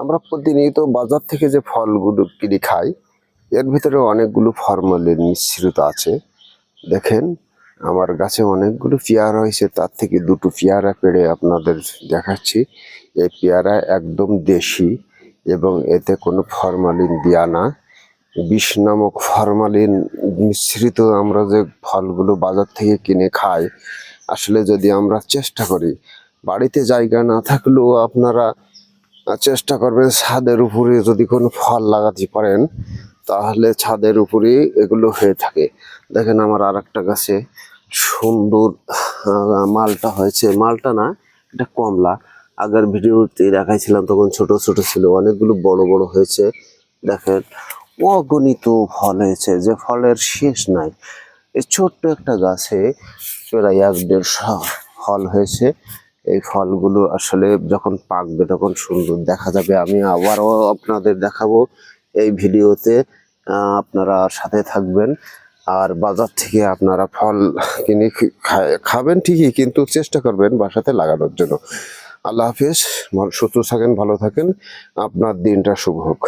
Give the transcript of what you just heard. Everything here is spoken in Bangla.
আমরা প্রতিনিয়ত বাজার থেকে যে ফলগুলো কিনে খাই এর ভিতরে অনেকগুলো ফরমালিন মিশ্রিত আছে। দেখেন আমার গাছে অনেকগুলো পেয়ারা হয়েছে, তার থেকে দুটো পেয়ারা পেড়ে আপনাদের দেখাচ্ছি। এই পেয়ারা একদম দেশি এবং এতে কোনো ফরমালিন দেয়া না। বিষ নামক ফরমালিন মিশ্রিত আমরা যে ফলগুলো বাজার থেকে কিনে খাই, আসলে যদি আমরা চেষ্টা করি, বাড়িতে জায়গা না থাকলেও আপনারা চেষ্টা করবেন ছাদের উপরে যদি কোনো ফল লাগাতে পারেন, তাহলে ছাদের উপরে এগুলো হয়ে থাকে। দেখেন আমার আর একটা গাছে সুন্দর মালটা হয়েছে, মালটা না এটা কমলা। আগের ভিডিওতে দেখাইছিলাম তখন ছোট ছোট ছিল, অনেকগুলো বড় বড় হয়েছে। দেখেন অগণিত ফল হয়েছে, যে ফলের শেষ নাই। এই ছোট্ট একটা গাছে প্রায় 1-1.5 ফল হয়েছে। এই ফলগুলো আসলে যখন পাকবে তখন সুন্দর দেখা যাবে। আমি আবারও আপনাদের দেখাবো এই ভিডিওতে, আপনারা সাথে থাকবেন। আর বাজার থেকে আপনারা ফল কিনে খাবেন ঠিকই, কিন্তু চেষ্টা করবেন বাসাতে লাগানোর জন্য। আল্লাহ হাফেজ, সুস্থ থাকেন, ভালো থাকেন, আপনার দিনটা শুভ হোক।